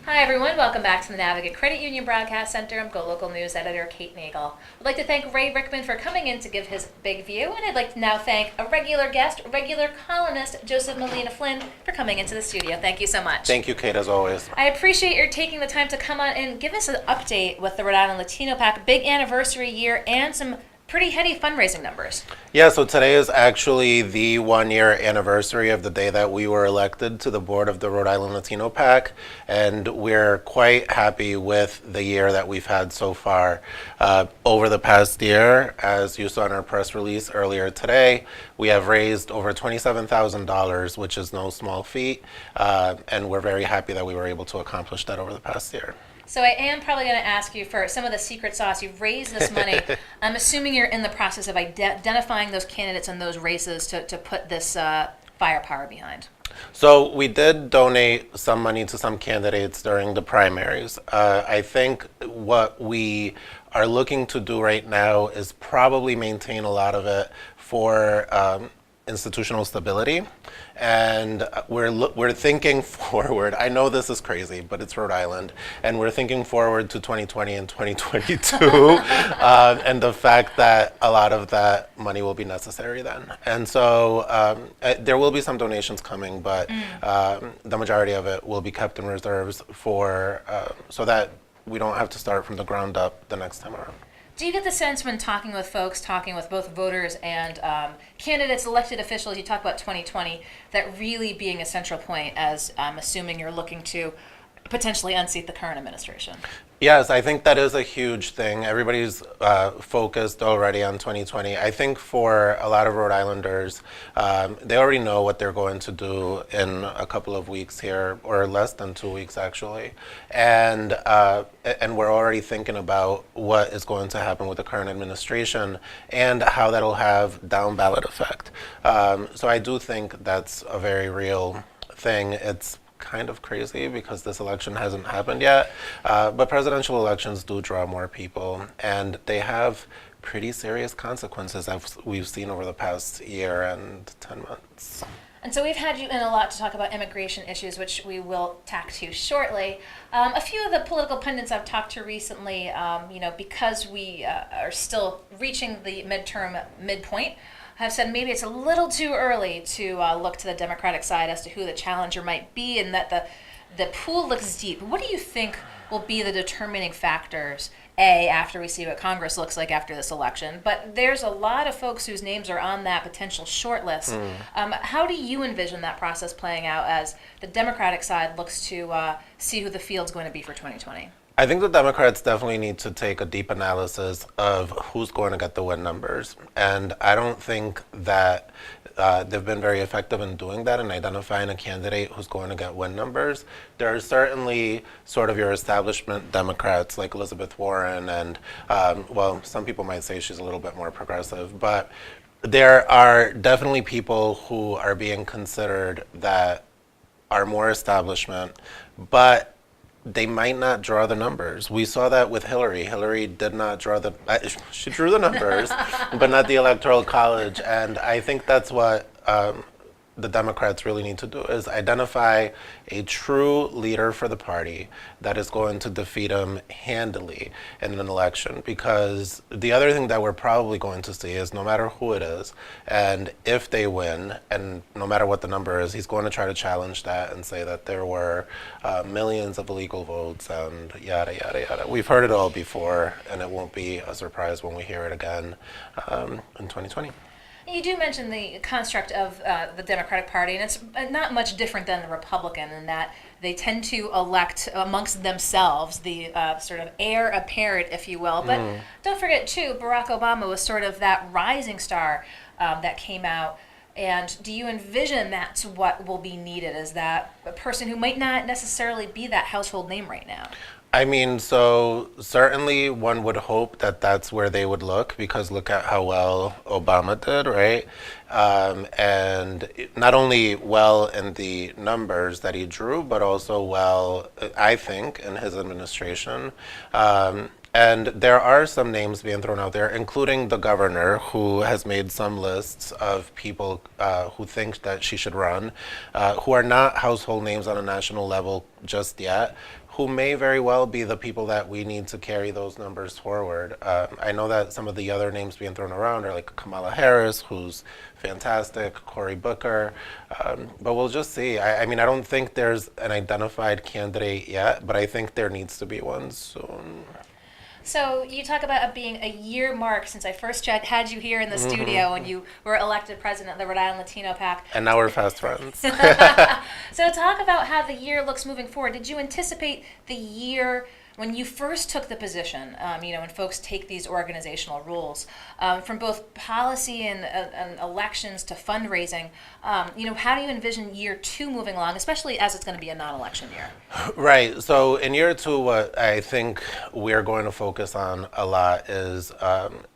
Hi everyone, welcome back to the Navigate Credit Union Broadcast Center. I'm GoLocal News Editor Kate Nagel. I'd like to thank Ray Rickman for coming in to give his big view, and I'd like to now thank a regular guest, regular columnist, Joseph Molina Flynn, for coming into the studio. Thank you so much. Thank you, Kate, as always. I appreciate your taking the time to come on and give us an update with the Rhode Island Latino PAC, big anniversary year, and some pretty heady fundraising numbers. Yeah, so today is actually the 1 year anniversary of the day that we were elected to the board of the Rhode Island Latino PAC, and we're quite happy with the year that we've had so far. Over the past year, as you saw in our press release earlier today, we have raised over $27,000, which is no small feat, and we're very happy that we were able to accomplish that over the past year. So I am probably going to ask you for some of the secret sauce. You've raised this money. I'm assuming you're in the process of identifying those candidates in those races to put this firepower behind. So we did donate some money to some candidates during the primaries. I think what we are looking to do right now is probably maintain a lot of it for institutional stability, and we're thinking forward. I know this is crazy, but it's Rhode Island, and we're thinking forward to 2020 and 2022, and the fact that a lot of that money will be necessary then. And so there will be some donations coming, but the majority of it will be kept in reserves for so that we don't have to start from the ground up the next time around. Do you get the sense when talking with folks, talking with both voters and candidates, elected officials, you talk about 2020, that really being a central point as I'm assuming you're looking to potentially unseat the current administration? Yes, I think that is a huge thing. Everybody's focused already on 2020. I think for a lot of Rhode Islanders, they already know what they're going to do in a couple of weeks here, or less than 2 weeks actually, and we're already thinking about what is going to happen with the current administration and how that'll have down ballot effect. So I do think that's a very real thing. It's kind of crazy because this election hasn't happened yet, but presidential elections do draw more people, and they have pretty serious consequences as we've seen over the past year and 10 months. And so we've had you in a lot to talk about immigration issues, which we will tack to shortly. A few of the political pundits I've talked to recently, because we are still reaching the midpoint, have said maybe it's a little too early to look to the Democratic side as to who the challenger might be, and that the pool looks deep. What do you think will be the determining factors, after we see what Congress looks like after this election? But there's a lot of folks whose names are on that potential short list. How do you envision that process playing out as the Democratic side looks to see who the field's going to be for 2020? I think the Democrats definitely need to take a deep analysis of who's going to get the win numbers. And I don't think that they've been very effective in doing that and identifying a candidate who's going to get win numbers. There are certainly sort of your establishment Democrats like Elizabeth Warren and, some people might say she's a little bit more progressive, but there are definitely people who are being considered that are more establishment, but they might not draw the numbers. We saw that with Hillary. Hillary did not draw she drew the numbers, but not the Electoral College. And I think that's what the Democrats really need to do, is identify a true leader for the party that is going to defeat him handily in an election. Because the other thing that we're probably going to see is no matter who it is, and if they win, and no matter what the number is, he's going to try to challenge that and say that there were millions of illegal votes and yada, yada, yada. We've heard it all before, and it won't be a surprise when we hear it again in 2020. You do mention the construct of the Democratic Party, and it's not much different than the Republican in that they tend to elect amongst themselves the sort of heir apparent, if you will. But don't forget, too, Barack Obama was sort of that rising star that came out. And do you envision that's what will be needed, is that a person who might not necessarily be that household name right now? I mean, so certainly one would hope that that's where they would look, because look at how well Obama did, right? And not only well in the numbers that he drew, but also well, I think, in his administration. And there are some names being thrown out there, including the governor, who has made some lists of people who think that she should run, who are not household names on a national level just yet, who may very well be the people that we need to carry those numbers forward. I know that some of the other names being thrown around are like Kamala Harris, who's fantastic, Cory Booker, but we'll just see. I mean, I don't think there's an identified candidate yet, but I think there needs to be one soon. So you talk about it being a year mark since I first had you here in the studio when you were elected president of the Rhode Island Latino PAC. And now we're fast friends. So talk about how the year looks moving forward. Did you anticipate the year when you first took the position, when folks take these organizational roles, from both policy and elections to fundraising, how do you envision year 2 moving along, especially as it's going to be a non-election year? Right. So in year 2, what I think we're going to focus on a lot is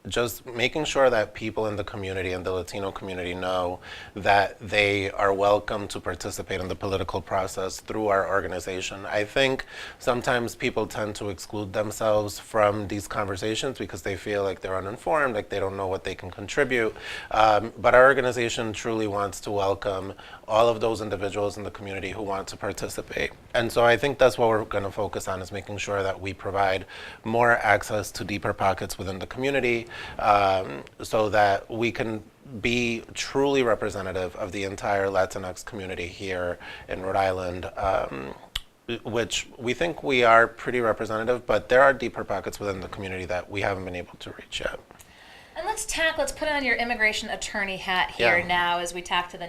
just making sure that people in the community and the Latino community know that they are welcome to participate in the political process through our organization. I think sometimes people tend to exclude themselves from these conversations because they feel like they're uninformed, like they don't know what they can contribute. But our organization truly wants to welcome all of those individuals in the community who want to participate. And so I think that's what we're going to focus on, is making sure that we provide more access to deeper pockets within the community, so that we can be truly representative of the entire Latinx community here in Rhode Island, which we think we are pretty representative, but there are deeper pockets within the community that we haven't been able to reach yet. And let's put on your immigration attorney hat here Yeah. now as we talk to the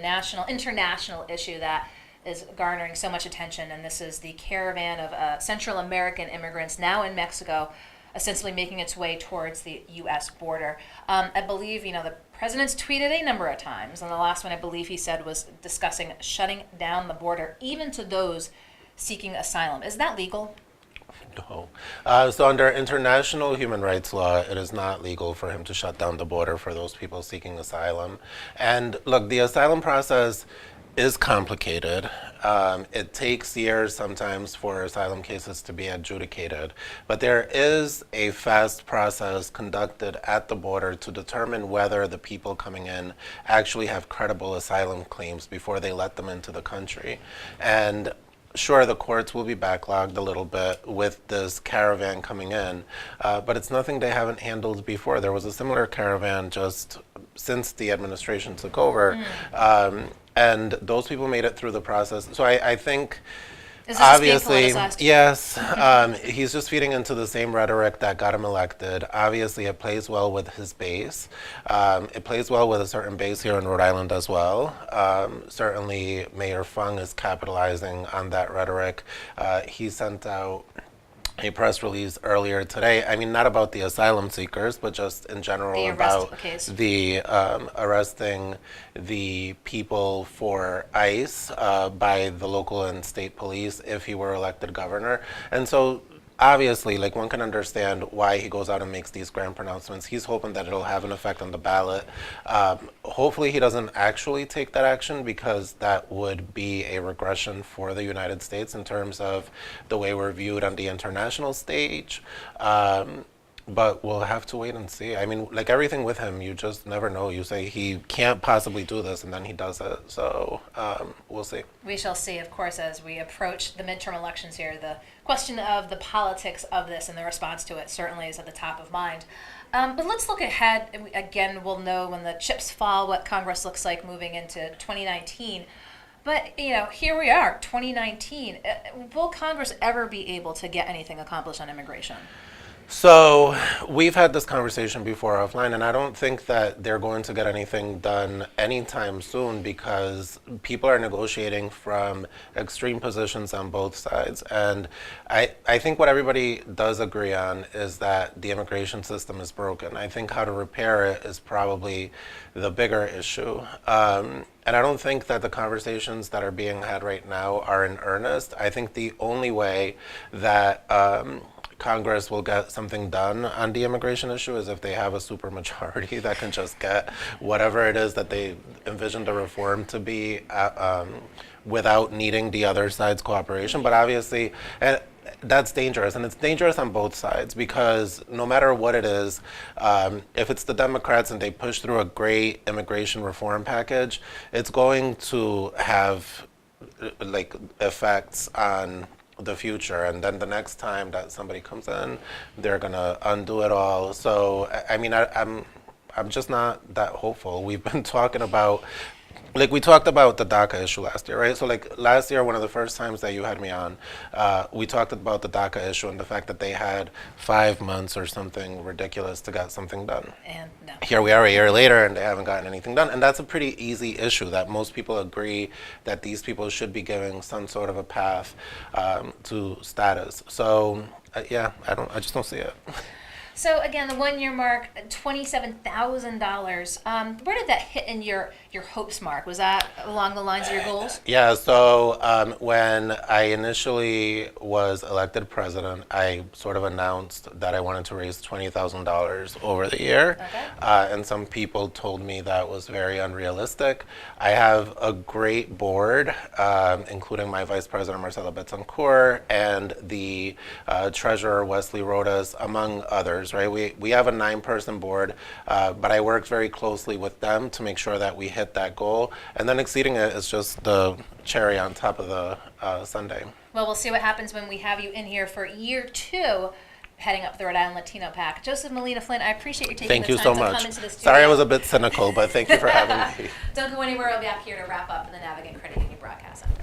international issue that is garnering so much attention, and this is the caravan of Central American immigrants now in Mexico, ostensibly making its way towards the U.S. border. I believe, the president's tweeted a number of times, and the last one I believe he said was discussing shutting down the border, even to those seeking asylum. Is that legal? No. So under international human rights law, it is not legal for him to shut down the border for those people seeking asylum. And look, the asylum process is complicated. It takes years sometimes for asylum cases to be adjudicated, but there is a fast process conducted at the border to determine whether the people coming in actually have credible asylum claims before they let them into the country. And sure, the courts will be backlogged a little bit with this caravan coming in, but it's nothing they haven't handled before. There was a similar caravan just since the administration took over, and those people made it through the process. So I think, Is this just being obviously, politicized? yes, he's just feeding into the same rhetoric that got him elected. Obviously, it plays well with his base. It plays well with a certain base here in Rhode Island as well. Certainly, Mayor Fung is capitalizing on that rhetoric. He sent out a press release earlier today. I mean, not about the asylum seekers, but just in general The about case. the arresting the people for ICE by the local and state police if he were elected governor. And so obviously, like, one can understand why he goes out and makes these grand pronouncements. He's hoping that it'll have an effect on the ballot. Hopefully he doesn't actually take that action, because that would be a regression for the United States in terms of the way we're viewed on the international stage. But we'll have to wait and see. I mean, like everything with him, you just never know. You say he can't possibly do this, and then he does it. So we'll see. We shall see, of course, as we approach the midterm elections here. The question of the politics of this and the response to it certainly is at the top of mind. But let's look ahead. Again, we'll know when the chips fall what Congress looks like moving into 2019. But, here we are, 2019. Will Congress ever be able to get anything accomplished on immigration? So we've had this conversation before offline, and I don't think that they're going to get anything done anytime soon, because people are negotiating from extreme positions on both sides. And I think what everybody does agree on is that the immigration system is broken. I think how to repair it is probably the bigger issue. And I don't think that the conversations that are being had right now are in earnest. I think the only way that Congress will get something done on the immigration issue is if they have a supermajority that can just get whatever it is that they envision the reform to be without needing the other side's cooperation. But obviously, and that's dangerous, and it's dangerous on both sides because no matter what it is, if it's the Democrats and they push through a great immigration reform package, it's going to have like effects on the future, and then the next time that somebody comes in, they're gonna undo it all. So I mean, I'm just not that hopeful. We've been talking about, like we talked about the DACA issue last year, right? So like last year, one of the first times that you had me on, we talked about the DACA issue and the fact that they had 5 months or something ridiculous to get something done. And no. Here we are a year later and they haven't gotten anything done. And that's a pretty easy issue that most people agree that these people should be given some sort of a path to status. So yeah, I just don't see it. So again, the 1 year mark, $27,000. Where did that hit in your hopes mark? Was that along the lines of your goals? Yeah, so when I initially was elected president, I sort of announced that I wanted to raise $20,000 over the year. Okay. And some people told me that was very unrealistic. I have a great board, including my vice president, Marcela Betancourt, and the treasurer, Wesley Rodas, among others, right? We have a 9-person board, but I worked very closely with them to make sure that we hit that goal. And then exceeding it is just the cherry on top of the sundae. Well, we'll see what happens when we have you in here for year 2, heading up the Rhode Island Latino Pack. Joseph, Molina, Flynn, I appreciate you taking Thank the you time so to much. come into the studio. Sorry I was a bit cynical, but thank you for having me. Don't go anywhere. I'll be back here to wrap up in the Navigant Credit Union Broadcast Center.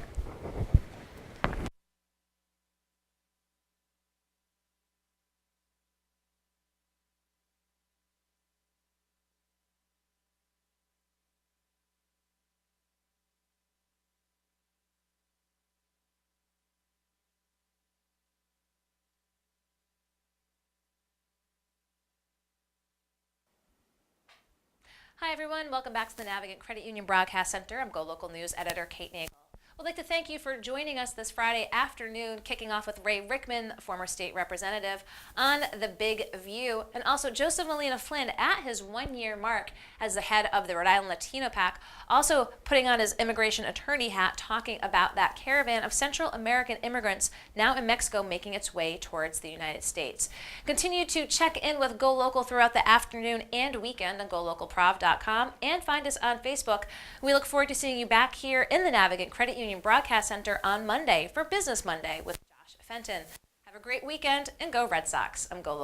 Hi, everyone. Welcome back to the Navigant Credit Union Broadcast Center. I'm GoLocal News Editor Kate Nagel. We'd like to thank you for joining us this Friday afternoon, kicking off with Ray Rickman, former state representative, on The Big View, and also Joseph Molina Flynn at his 1 year mark as the head of the Rhode Island Latino Pack, also putting on his immigration attorney hat, talking about that caravan of Central American immigrants now in Mexico making its way towards the United States. Continue to check in with GoLocal throughout the afternoon and weekend on GoLocalProv.com and find us on Facebook. We look forward to seeing you back here in the Navigant Credit Union Broadcast Center on Monday for Business Monday with Josh Fenton. Have a great weekend and go Red Sox. I'm GoLocal.